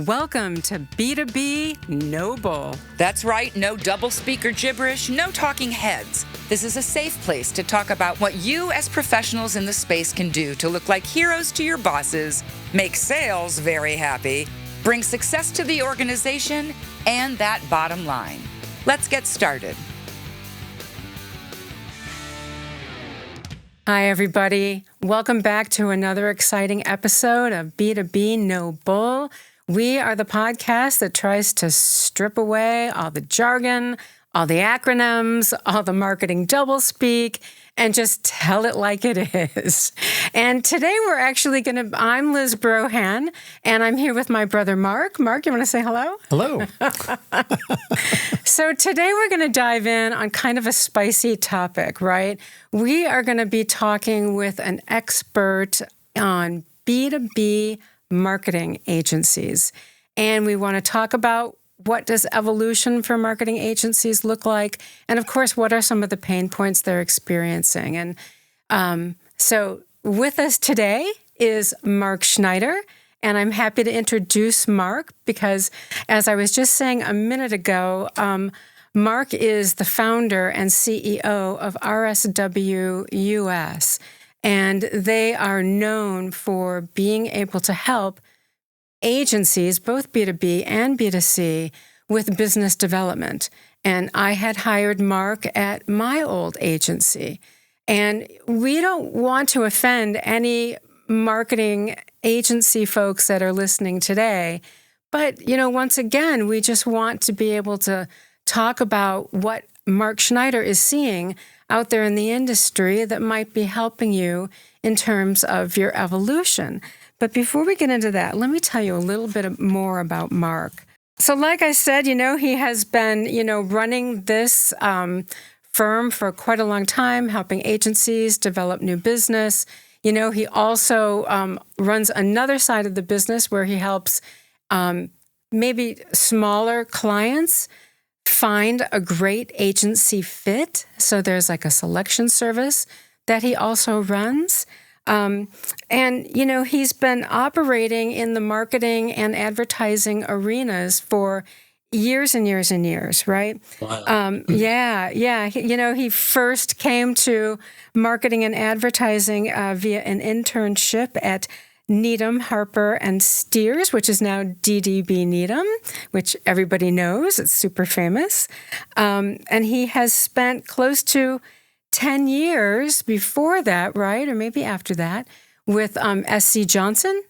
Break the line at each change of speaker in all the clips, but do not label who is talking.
Welcome to B2B No Bull.
That's right, no double speaker gibberish, no talking heads. This is a safe place to talk about what you as professionals in the space can do to look like heroes to your bosses, make sales very happy, bring success to the organization, and that bottom line. Let's get started.
Hi, everybody. Welcome back to another exciting episode of B2B No Bull. We are the podcast that tries to strip away all the jargon, all the acronyms, all the marketing doublespeak, and just tell it like it is. And today we're actually I'm Liz Brohan, and I'm here with my brother Mark. Mark, you want to say hello?
Hello.
So today we're going to dive in on kind of a spicy topic, right? We are going to be talking with an expert on B2B marketing agencies. And we want to talk about what does evolution for marketing agencies look like? And of course, what are some of the pain points they're experiencing? And so with us today is Mark Schneider. And I'm happy to introduce Mark because, as I was just saying a minute ago, Mark is the founder and CEO of RSW US. And they are known for being able to help agencies, both B2B and B2C, with business development. And I had hired Mark at my old agency. And we don't want to offend any marketing agency folks that are listening today. But, once again, we just want to be able to talk about what Mark Schneider is seeing out there in the industry that might be helping you in terms of your evolution. But before we get into that, let me tell you a little bit more about Mark. So like I said, he has been, running this firm for quite a long time, helping agencies develop new business. He also runs another side of the business where he helps maybe smaller clients find a great agency fit. So there's like a selection service that he also runs. And he's been operating in the marketing and advertising arenas for years and years and years, right?
Wow.
He first came to marketing and advertising via an internship at Needham, Harper, and Steers, which is now DDB Needham, which everybody knows. It's super famous. And he has spent close to 10 years before that, right, or maybe after that, with SC Johnson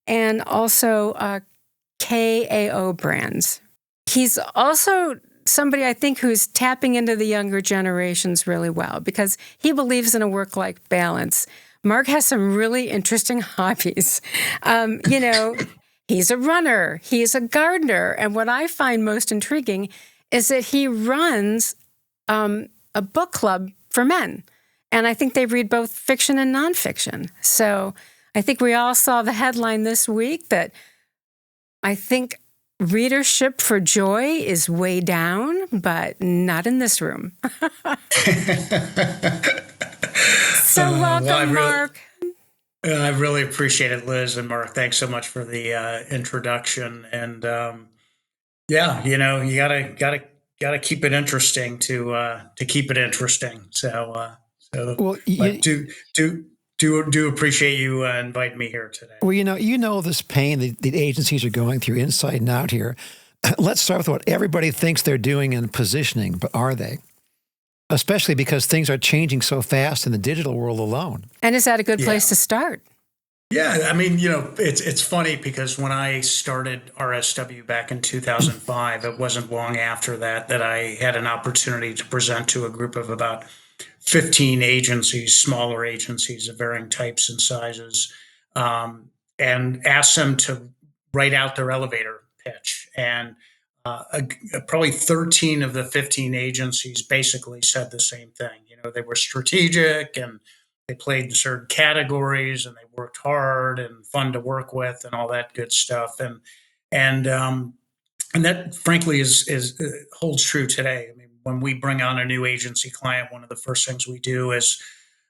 and also KAO brands. He's also somebody, I think, who's tapping into the younger generations really well because he believes in a work-life balance. Mark has some really interesting hobbies. He's a runner, he's a gardener, and what I find most intriguing is that he runs a book club for men. And I think they read both fiction and nonfiction. So I think we all saw the headline this week that I think readership for Joy is way down, but not in this room. So welcome, Mark.
I really appreciate it, Liz and Mark. Thanks so much for the introduction. And you gotta keep it interesting to keep it interesting. Well, do appreciate you inviting me here today.
Well, you know this pain the agencies are going through inside and out here. Let's start with what everybody thinks they're doing in positioning, but are they? Especially because things are changing so fast in the digital world alone.
And is that a good place to start?
Yeah, I mean, it's funny because when I started RSW back in 2005, it wasn't long after that I had an opportunity to present to a group of about 15 agencies, smaller agencies of varying types and sizes, and asked them to write out their elevator pitch. And probably 13 of the 15 agencies basically said the same thing. They were strategic and they played in certain categories and they worked hard and fun to work with and all that good stuff. And that frankly is holds true today. I mean, when we bring on a new agency client, one of the first things we do is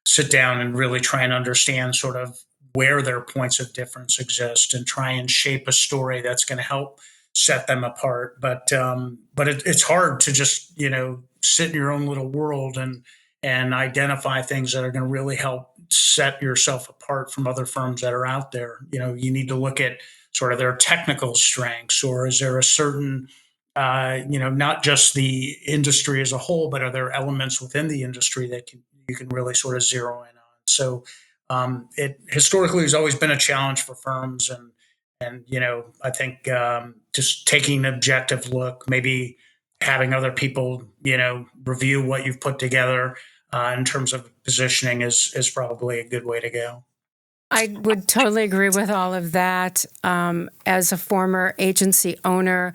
sit down and really try and understand sort of where their points of difference exist and try and shape a story that's going to help set them apart. But it's hard to just sit in your own little world and identify things that are going to really help set yourself apart from other firms that are out there. You need to look at sort of their technical strengths, or is there a certain not just the industry as a whole, but are there elements within the industry that you can really sort of zero in on? So it historically has always been a challenge for firms, and I think just taking an objective look, maybe having other people review what you've put together in terms of positioning is probably a good way to go.
I would totally agree with all of that. As a former agency owner,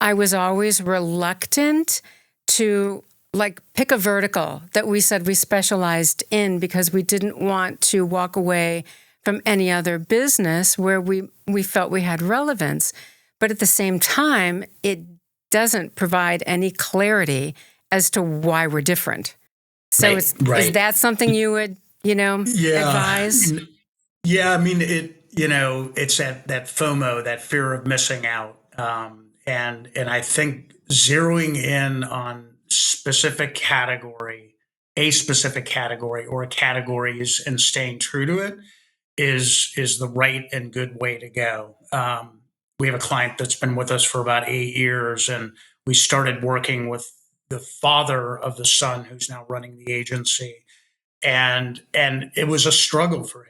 I was always reluctant to pick a vertical that we said we specialized in, because we didn't want to walk away from any other business where we felt we had relevance. But at the same time, it doesn't provide any clarity as to why we're different. So is that something you would, advise?
Yeah, I mean, it's that FOMO, that fear of missing out. And I think zeroing in on a specific category or categories, and staying true to it is the right and good way to go. We have a client that's been with us for about 8 years, and we started working with the father of the son who's now running the agency, and it was a struggle for him.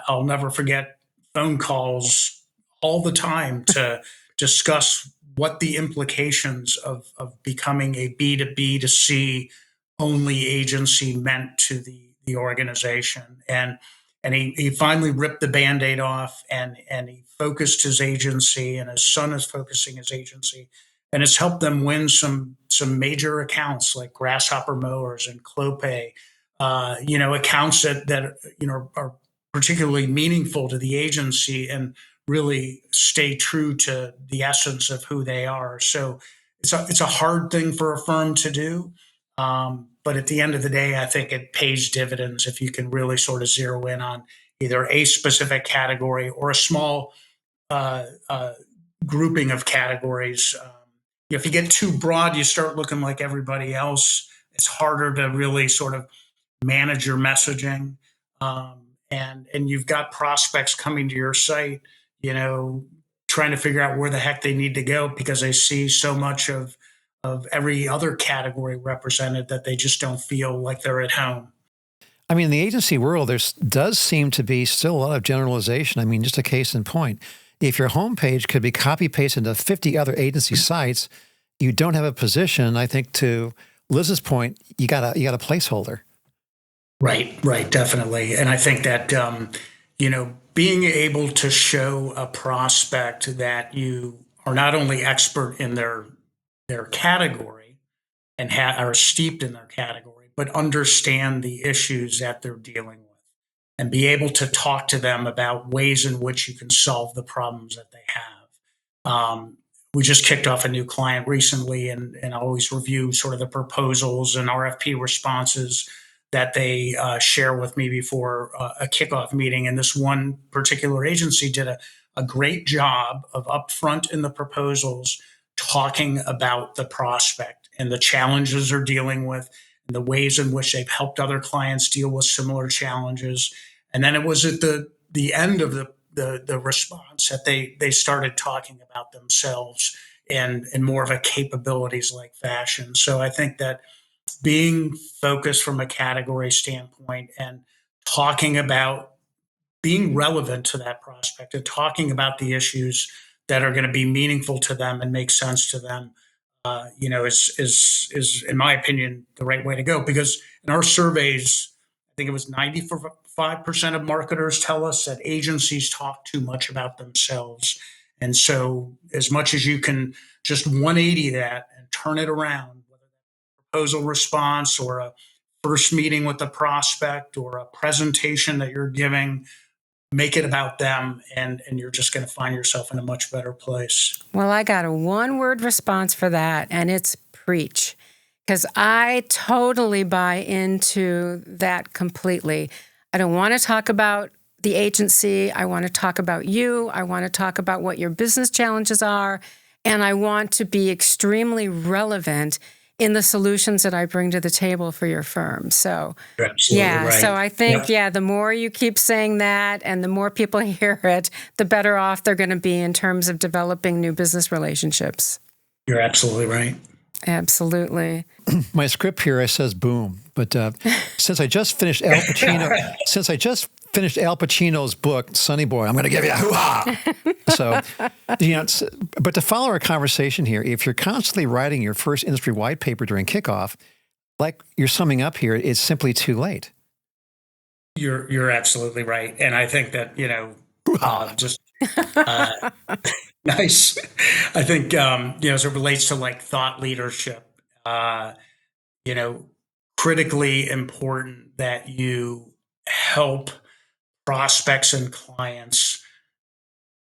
I'll never forget phone calls all the time to discuss what the implications of becoming a B2B to C only agency meant to the organization. And he finally ripped the Band-Aid off, and he focused his agency, and his son is focusing his agency. And it's helped them win some major accounts like Grasshopper Mowers and Clopay, accounts that are particularly meaningful to the agency and really stay true to the essence of who they are. So it's a hard thing for a firm to do. But at the end of the day, I think it pays dividends if you can really sort of zero in on either a specific category or a small grouping of categories. If you get too broad, you start looking like everybody else. It's harder to really sort of manage your messaging. And you've got prospects coming to your site, trying to figure out where the heck they need to go because they see so much of every other category represented that they just don't feel like they're at home.
I mean, in the agency world, there does seem to be still a lot of generalization. I mean, just a case in point. If your homepage could be copy-pasted into 50 other agency sites, you don't have a position. I think to Liz's point, you got a placeholder.
Right, definitely. And I think that, being able to show a prospect that you are not only expert in their category and are steeped in their category, but understand the issues that they're dealing with and be able to talk to them about ways in which you can solve the problems that they have. We just kicked off a new client recently, and I always review sort of the proposals and RFP responses that they share with me before a kickoff meeting. And this one particular agency did a great job of upfront in the proposals talking about the prospect and the challenges they're dealing with and the ways in which they've helped other clients deal with similar challenges. And then it was at the end of the response that they started talking about themselves in more of a capabilities-like fashion. So I think that being focused from a category standpoint and talking about being relevant to that prospect and talking about the issues that are going to be meaningful to them and make sense to them, is in my opinion the right way to go. Because in our surveys, I think it was 95% of marketers tell us that agencies talk too much about themselves. And so, as much as you can just 180 that and turn it around, whether that's a proposal response or a first meeting with the prospect or a presentation that you're giving, make it about them, and you're just going to find yourself in a much better place.
Well, I got a one-word response for that, and it's preach, because I totally buy into that completely. I don't want to talk about the agency. I want to talk about you. I want to talk about what your business challenges are. And I want to be extremely relevant in the solutions that I bring to the table for your firm. So,
You're absolutely
yeah,
right.
so I think,
Yep.
the more you keep saying that and the more people hear it, the better off they're going to be in terms of developing new business relationships.
You're absolutely right.
Absolutely.
My script here says boom, but since I just finished Al Pacino's book, Sonny Boy, I'm going to give you a hoo-ha. So, but to follow our conversation here, if you're constantly writing your first industry white paper during kickoff, like you're summing up here, it's simply too late.
You're absolutely right, and I think that just nice. I think as it relates to like thought leadership, you know, critically important that you help prospects and clients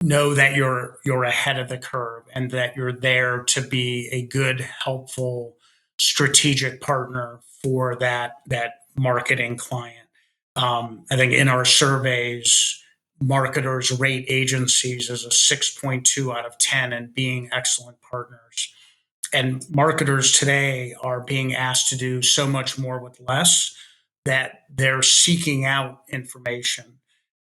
know that you're ahead of the curve and that you're there to be a good, helpful, strategic partner for that marketing client. I think in our surveys, marketers rate agencies as a 6.2 out of 10 and being excellent partners. And marketers today are being asked to do so much more with less that they're seeking out information.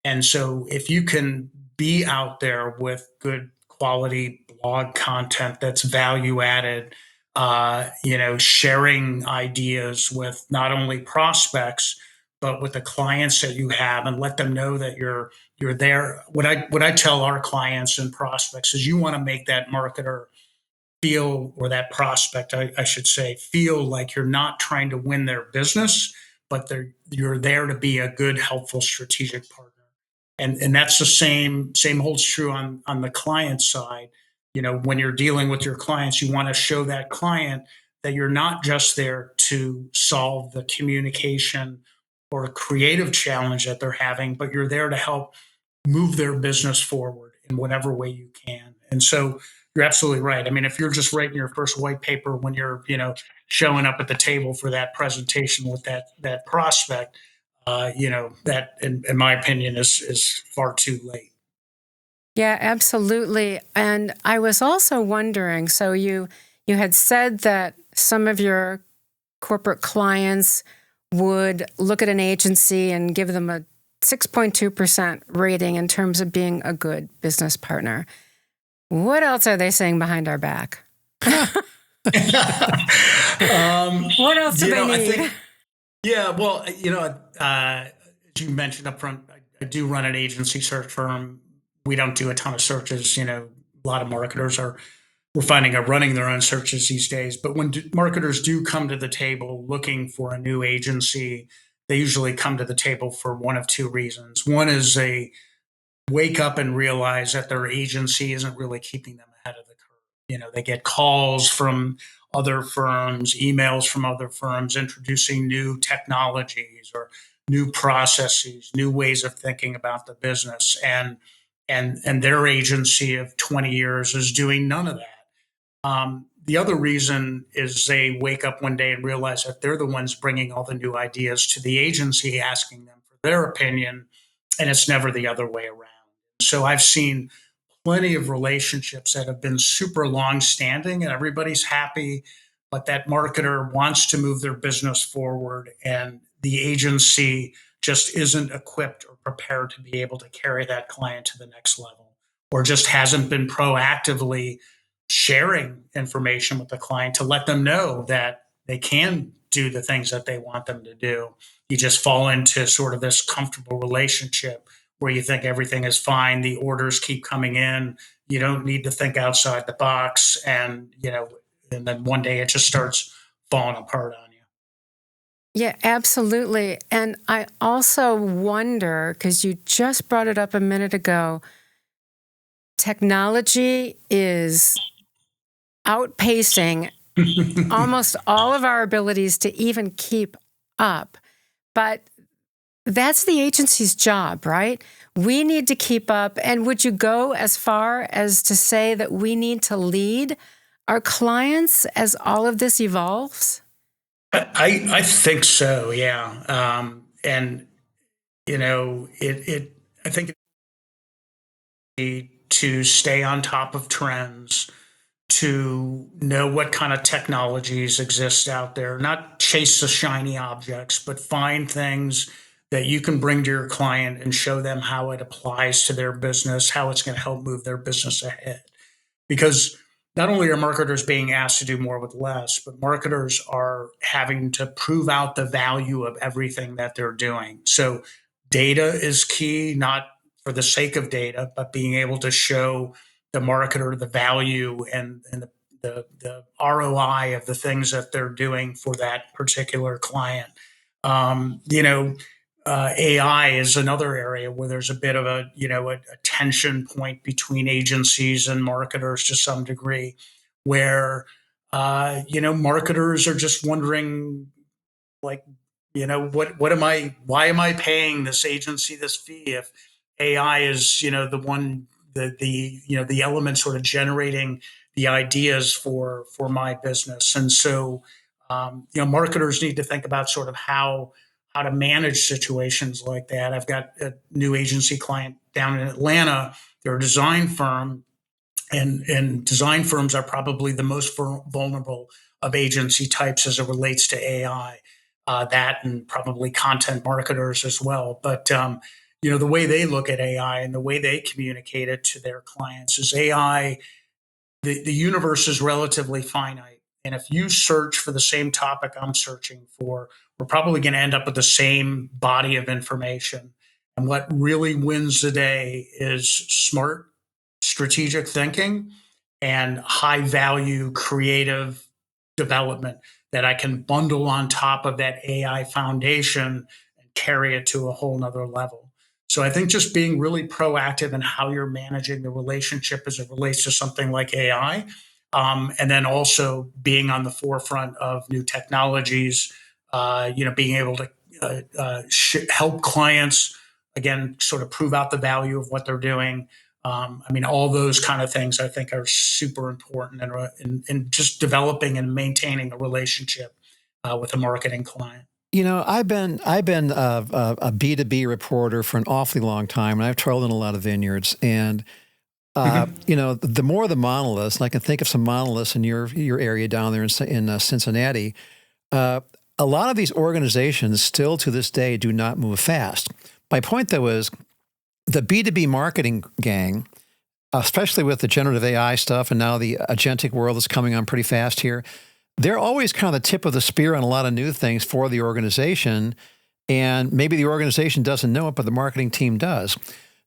And so if you can be out there with good quality blog content that's value added, sharing ideas with not only prospects, but with the clients that you have and let them know that you're there. What I tell our clients and prospects is you want to make that marketer feel, or that prospect, I should say, feel like you're not trying to win their business, but you're there to be a good, helpful, strategic partner. And that's the same holds true on the client side. When you're dealing with your clients, you want to show that client that you're not just there to solve the communication or creative challenge that they're having, but you're there to help move their business forward in whatever way you can. And so you're absolutely right. I mean, if you're just writing your first white paper when you're, showing up at the table for that presentation with that prospect, that in my opinion is far too late.
Yeah, absolutely. And I was also wondering, so you had said that some of your corporate clients would look at an agency and give them a 6.2% rating in terms of being a good business partner. What else are they saying behind our back? What else do they need?
Well, as you mentioned up front, I do run an agency search firm. We don't do a ton of searches. A lot of marketers we're finding are running their own searches these days. But when marketers do come to the table looking for a new agency, they usually come to the table for one of two reasons. One is they wake up and realize that their agency isn't really keeping them ahead of the curve. They get calls from other firms, emails from other firms introducing new technologies or new processes, new ways of thinking about the business, and their agency of 20 years is doing none of that. The other reason is they wake up one day and realize that they're the ones bringing all the new ideas to the agency, asking them for their opinion, and it's never the other way around. So I've seen plenty of relationships that have been super long standing and everybody's happy, but that marketer wants to move their business forward and the agency just isn't equipped or prepared to be able to carry that client to the next level, or just hasn't been proactively sharing information with the client to let them know that they can do the things that they want them to do. You just fall into sort of this comfortable relationship where you think everything is fine. The orders keep coming in. You don't need to think outside the box. And then one day it just starts falling apart on you.
Yeah, absolutely. And I also wonder, because you just brought it up a minute ago, technology is outpacing almost all of our abilities to even keep up. But that's the agency's job, right? We need to keep up. And would you go as far as to say that we need to lead our clients as all of this evolves?
I think so, yeah. And it I think to stay on top of trends, to know what kind of technologies exist out there, not chase the shiny objects, but find things that you can bring to your client and show them how it applies to their business, how it's going to help move their business ahead. Because not only are marketers being asked to do more with less, but marketers are having to prove out the value of everything that they're doing. So data is key, not for the sake of data, but being able to show the marketer the value and the ROI of the things that they're doing for that particular client. You know, AI is another area where there's a bit of a tension point between agencies and marketers to some degree, where marketers are just wondering, like, what am I why am I paying this agency this fee if AI is the one the element sort of generating the ideas for my business. And so marketers need to think about sort of how to manage situations like that. I've got a new agency client down in Atlanta. They're a design firm, and design firms are probably the most vulnerable of agency types as it relates to AI. That and probably content marketers as well. But the way they look at AI and the way they communicate it to their clients is AI. The universe is relatively finite. And if you search for the same topic I'm searching for, we're probably going to end up with the same body of information. And what really wins the day is smart, strategic thinking and high value creative development that I can bundle on top of that AI foundation and carry it to a whole nother level. So I think just being really proactive in how you're managing the relationship as it relates to something like AI, and then also being on the forefront of new technologies, being able to help clients again sort of prove out the value of what they're doing. All those kind of things I think are super important in just developing and maintaining a relationship with a marketing client.
I've been a B2B reporter for an awfully long time, and I've traveled in a lot of vineyards. And the more the monoliths, and I can think of some monoliths in your area down there in Cincinnati. A lot of these organizations still to this day do not move fast. My point, though, is the B2B marketing gang, especially with the generative AI stuff and now the agentic world is coming on pretty fast here. They're always kind of the tip of the spear on a lot of new things for the organization. And maybe the organization doesn't know it, but the marketing team does.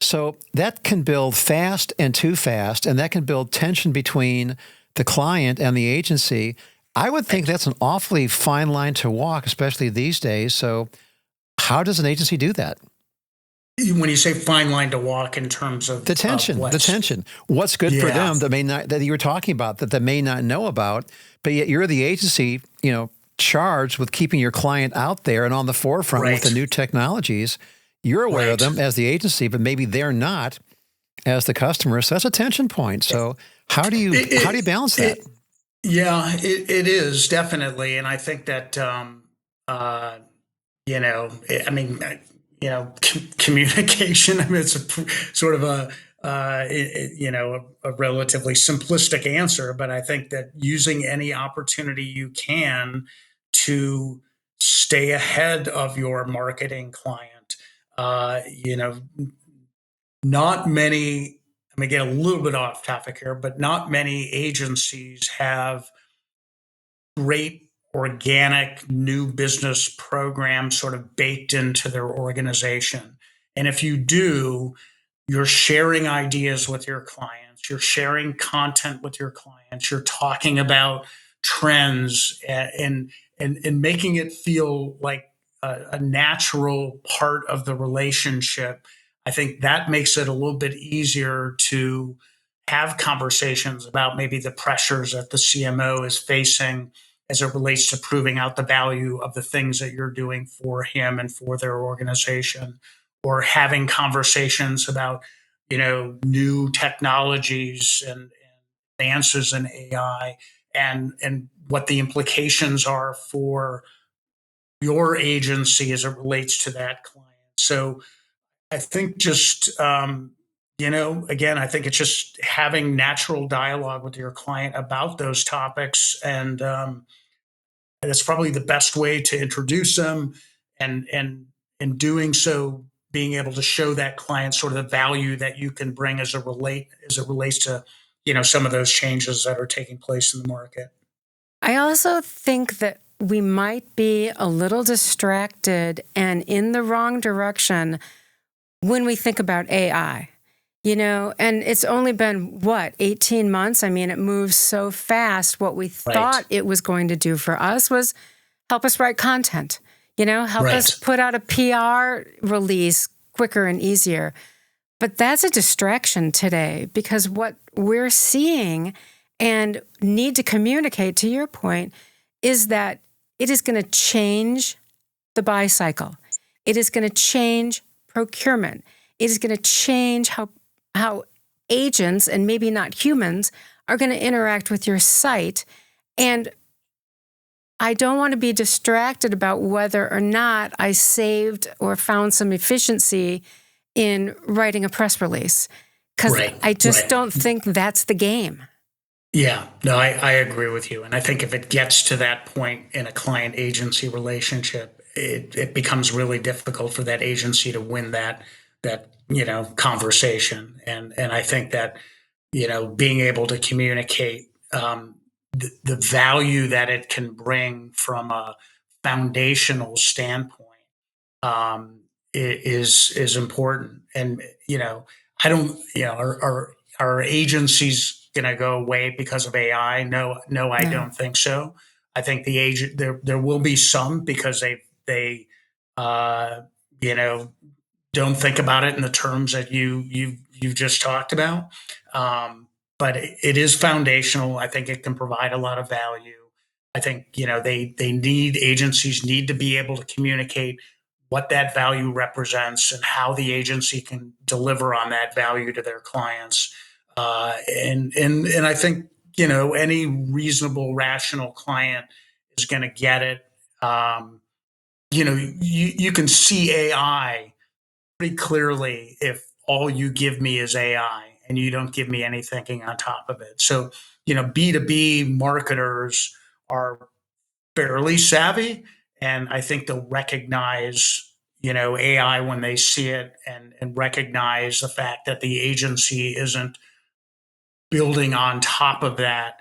So that can build fast and too fast, and that can build tension between the client and the agency. I would think that's an awfully fine line to walk, especially these days. So how does an agency do that?
When you say fine line to walk in terms of
the tension, what's good for them that you were talking about that they may not know about, but yet you're the agency, charged with keeping your client out there and on the forefront with the new technologies. You're aware of them as the agency, but maybe they're not as the customer. So that's a tension point. So how do you balance that?
It is definitely, and I think that communication. It's sort of a relatively simplistic answer, but I think that using any opportunity you can to stay ahead of your marketing client. Not many. I'm gonna get a little bit off topic here, but not many agencies have great organic new business programs sort of baked into their organization. And if you do, you're sharing ideas with your clients, you're sharing content with your clients, you're talking about trends and making it feel like a natural part of the relationship. I think that makes it a little bit easier to have conversations about maybe the pressures that the CMO is facing as it relates to proving out the value of the things that you're doing for him and for their organization, or having conversations about new technologies and advances in AI and what the implications are for your agency as it relates to that client. So I think just, again, I think it's just having natural dialogue with your client about those topics. And that's probably the best way to introduce them. And in doing so, being able to show that client sort of the value that you can bring as it relates to, some of those changes that are taking place in the market.
I also think that we might be a little distracted and in the wrong direction when we think about AI, and it's only been, 18 months? I mean, it moves so fast. What we
Right.
thought it was going to do for us was help us write content, help us
Right.
put out a PR release quicker and easier. But that's a distraction today because what we're seeing and need to communicate, to your point, is that it is going to change the buy cycle. It is going to change procurement. It is going to change how agents, and maybe not humans, are going to interact with your site. And I don't want to be distracted about whether or not I saved or found some efficiency in writing a press release, because
Right.
I just
Right.
don't think that's the game.
Yeah, no, I agree with you. And I think if it gets to that point in a client agency relationship, it becomes really difficult for that agency to win that conversation. And I think that, being able to communicate the value that it can bring from a foundational standpoint is important. And I don't, are agencies going to go away because of AI? No, no, I
No.
don't think so. I think the agent there will be some because they uh, you know don't think about it in the terms that you've just talked about. But it is foundational. I think it can provide a lot of value. I think agencies need to be able to communicate what that value represents and how the agency can deliver on that value to their clients. And I think any reasonable, rational client is going to get it. You can see AI pretty clearly if all you give me is AI and you don't give me any thinking on top of it. So, B2B marketers are fairly savvy, and I think they'll recognize, AI when they see it, and recognize the fact that the agency isn't building on top of that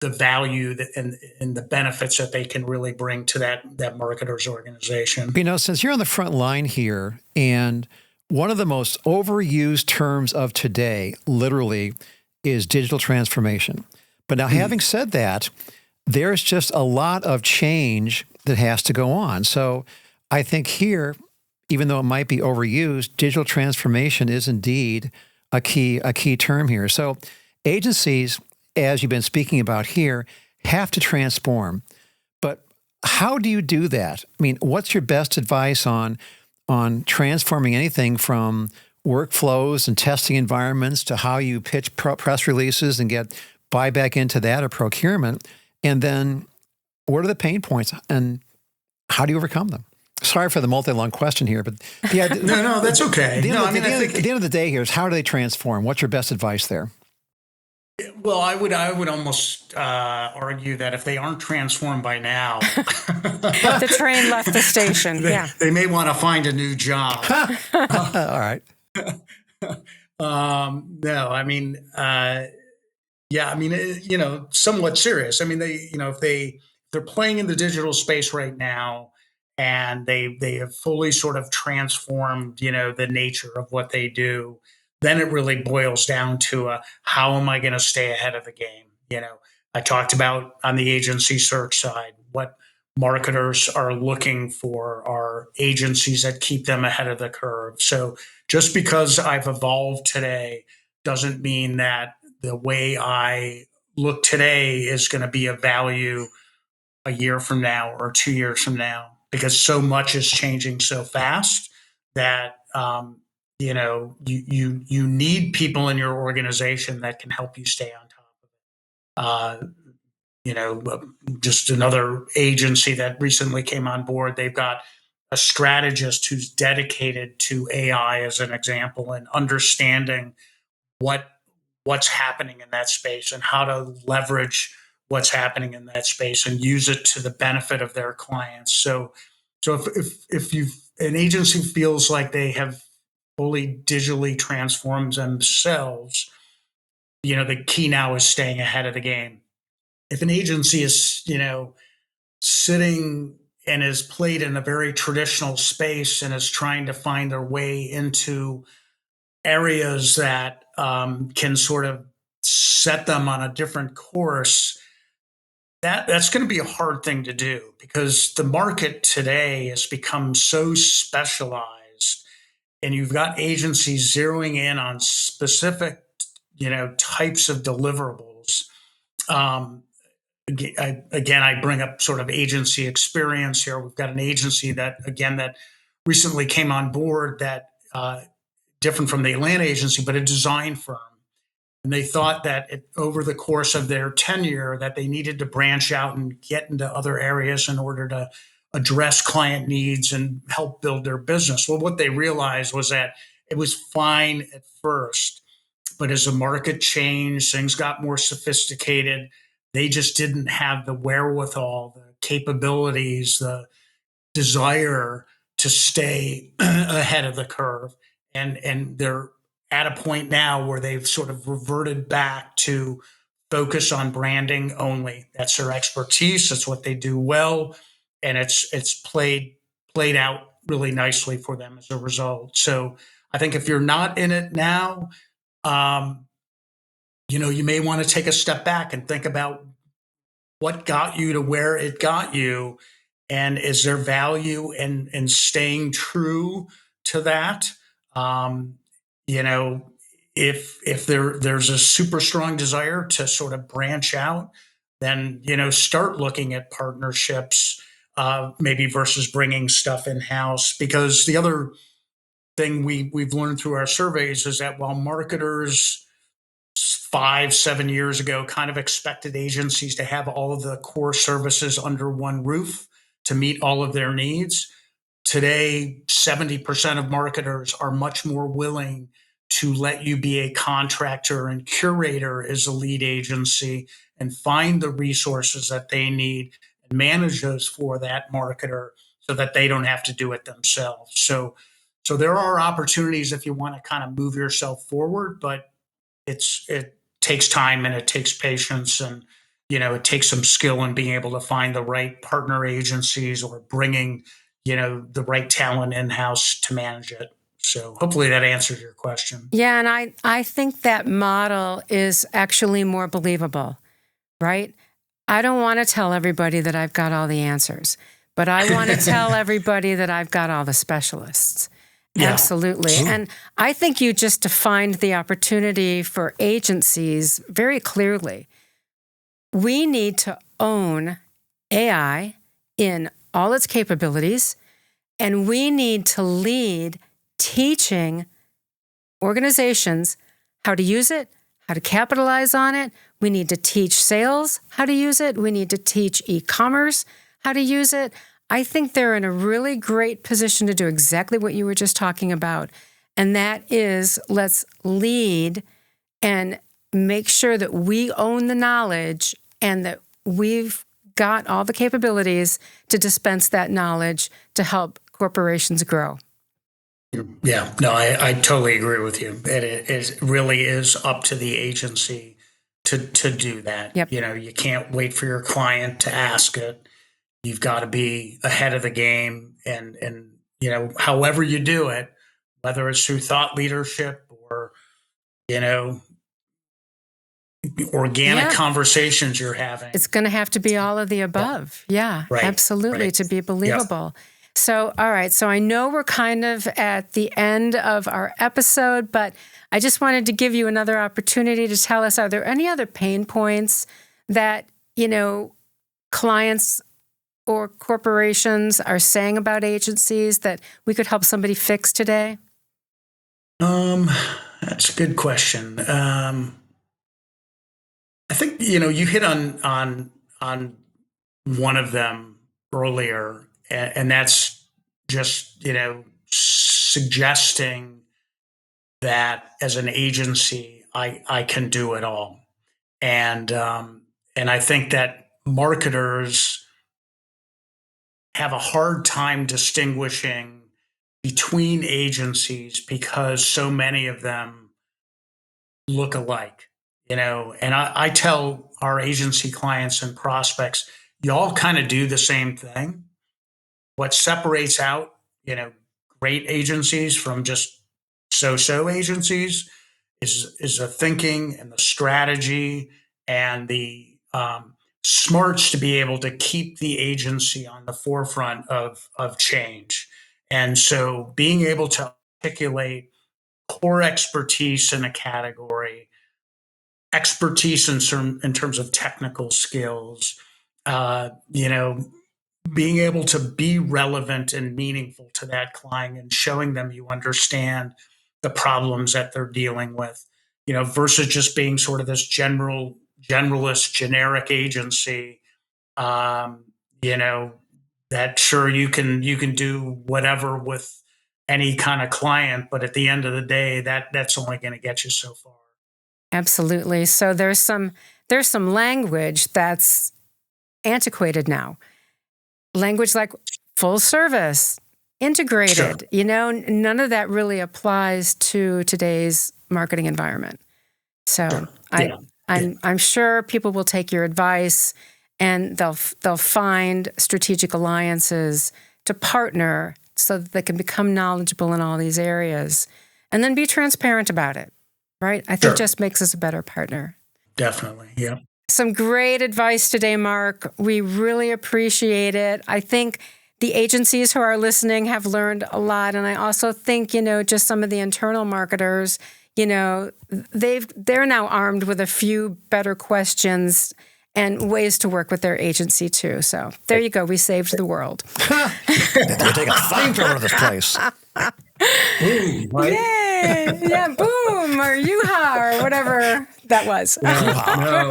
the value and the benefits that they can really bring to that marketer's organization.
Since you're on the front line here, and one of the most overused terms of today, literally, is digital transformation. But now, having said that, there's just a lot of change that has to go on. So I think here, even though it might be overused, digital transformation is indeed a key term here. So agencies, as you've been speaking about here, have to transform. But how do you do that? I mean, what's your best advice on transforming anything from workflows and testing environments to how you pitch press releases and get buyback into that or procurement? And then what are the pain points and how do you overcome them? Sorry for the multi-long question here, but
No, that's okay.
At the
I think
end of the day here is how do they transform? What's your best advice there?
Well, I would almost argue that if they aren't transformed by now,
The train left the station.
they may want to find a new job.
All right.
No, I mean, somewhat serious. I mean, if they're playing in the digital space right now, and they have fully sort of transformed, the nature of what they do, then it really boils down to how am I going to stay ahead of the game? I talked about on the agency search side, what marketers are looking for are agencies that keep them ahead of the curve. So just because I've evolved today doesn't mean that the way I look today is going to be of value a year from now or 2 years from now, because so much is changing so fast that you need people in your organization that can help you stay on top of it. Just another agency that recently came on board, they've got a strategist who's dedicated to AI as an example and understanding what what's happening in that space and how to leverage what's happening in that space and use it to the benefit of their clients. So if you an agency feels like they have fully digitally transformed themselves, the key now is staying ahead of the game. If an agency is, sitting and is played in a very traditional space and is trying to find their way into areas that can sort of set them on a different course, that's going to be a hard thing to do because the market today has become so specialized, and you've got agencies zeroing in on specific, types of deliverables. Um, I bring up sort of agency experience here. We've got an agency that recently came on board that different from the Atlanta agency, but a design firm. And they thought that over the course of their tenure that they needed to branch out and get into other areas in order to address client needs and help build their business. Well, what they realized was that it was fine at first, but as the market changed, things got more sophisticated. They just didn't have the wherewithal, the capabilities, the desire to stay ahead of the curve. And they're at a point now where they've sort of reverted back to focus on branding only. That's their expertise. That's what they do well. And it's played out really nicely for them as a result. So I think if you're not in it now, um, you may want to take a step back and think about what got you to where it got you, and is there value in staying true to that? Um, you know, if there's a super strong desire to sort of branch out, then start looking at partnerships, maybe versus bringing stuff in house. Because the other thing we've learned through our surveys is that while marketers 5, 7 years ago kind of expected agencies to have all of the core services under one roof to meet all of their needs, today 70% of marketers are much more willing to let you be a contractor and curator as a lead agency and find the resources that they need and manage those for that marketer so that they don't have to do it themselves. So there are opportunities if you want to kind of move yourself forward, but it takes time and it takes patience, and it takes some skill in being able to find the right partner agencies or bringing the right talent in house to manage it. So hopefully that answers your question.
Yeah, and I think that model is actually more believable, right? I don't want to tell everybody that I've got all the answers, but I want to tell everybody that I've got all the specialists.
Yeah.
Absolutely. And I think you just defined the opportunity for agencies very clearly. We need to own AI in all its capabilities, and we need to lead teaching organizations how to use it, how to capitalize on it. We need to teach sales how to use it. We need to teach e-commerce how to use it. I think they're in a really great position to do exactly what you were just talking about. And that is, let's lead and make sure that we own the knowledge and that we've got all the capabilities to dispense that knowledge to help corporations grow.
Yeah, no, I totally agree with you. It really is up to the agency to do that.
Yep.
You can't wait for your client to ask it. You've got to be ahead of the game, and however you do it, whether it's through thought leadership or organic conversations you're having.
It's going to have to be all of the above. Yeah,
Right,
absolutely,
right.
to be believable. So, all right. So I know we're kind of at the end of our episode, but I just wanted to give you another opportunity to tell us, are there any other pain points that, clients or corporations are saying about agencies that we could help somebody fix today?
That's a good question. I think you hit on one of them earlier, and that's just, suggesting that as an agency, I can do it all. And I think that marketers have a hard time distinguishing between agencies because so many of them look alike, and I tell our agency clients and prospects, y'all kind of do the same thing. What separates out, great agencies from just so-so agencies is the thinking and the strategy and the smarts to be able to keep the agency on the forefront of change. And so being able to articulate core expertise in a category, expertise in terms of technical skills, being able to be relevant and meaningful to that client and showing them you understand the problems that they're dealing with, versus just being sort of this generalist, generic agency, that sure you can do whatever with any kind of client, but at the end of the day, that's only going to get you so far.
Absolutely. So there's some language that's antiquated now. Language like full service, integrated,
Sure.
None of that really applies to today's marketing environment. So
Sure.
I'm sure people will take your advice and they'll find strategic alliances to partner so that they can become knowledgeable in all these areas and then be transparent about it, right? I think
Sure.
just makes us a better partner.
Definitely. Yeah.
Some great advice today, Mark. We really appreciate it. I think the agencies who are listening have learned a lot. And I also think, just some of the internal marketers, they're now armed with a few better questions and ways to work with their agency too. So there you go. We saved the world.
You're taking a flamethrower to this place.
Ooh, right?
Yay! Yeah, boom, or yoo-ha, or whatever that was.
No,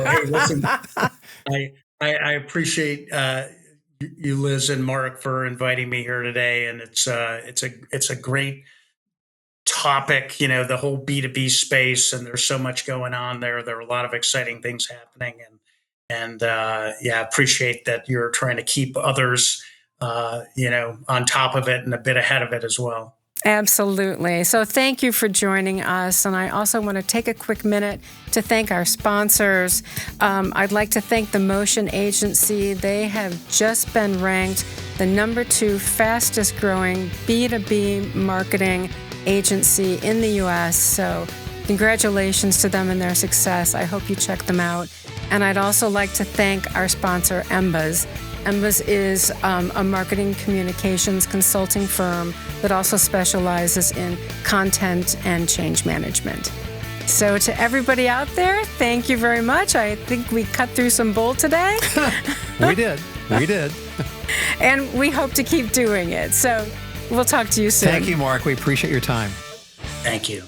hey, listen, I appreciate you, Liz and Mark, for inviting me here today, and it's a great topic. The whole B2B space, and there's so much going on there. There are a lot of exciting things happening, and appreciate that you're trying to keep others, on top of it and a bit ahead of it as well.
Absolutely. So thank you for joining us. And I also want to take a quick minute to thank our sponsors. I'd like to thank the Motion Agency. They have just been ranked the #2 fastest growing B2B marketing agency in the U.S. So congratulations to them and their success. I hope you check them out. And I'd also like to thank our sponsor, Embas. Embas is a marketing communications consulting firm that also specializes in content and change management. So to everybody out there, thank you very much. I think we cut through some bull today.
We did.
And we hope to keep doing it. So we'll talk to you soon.
Thank you, Mark. We appreciate your time.
Thank you.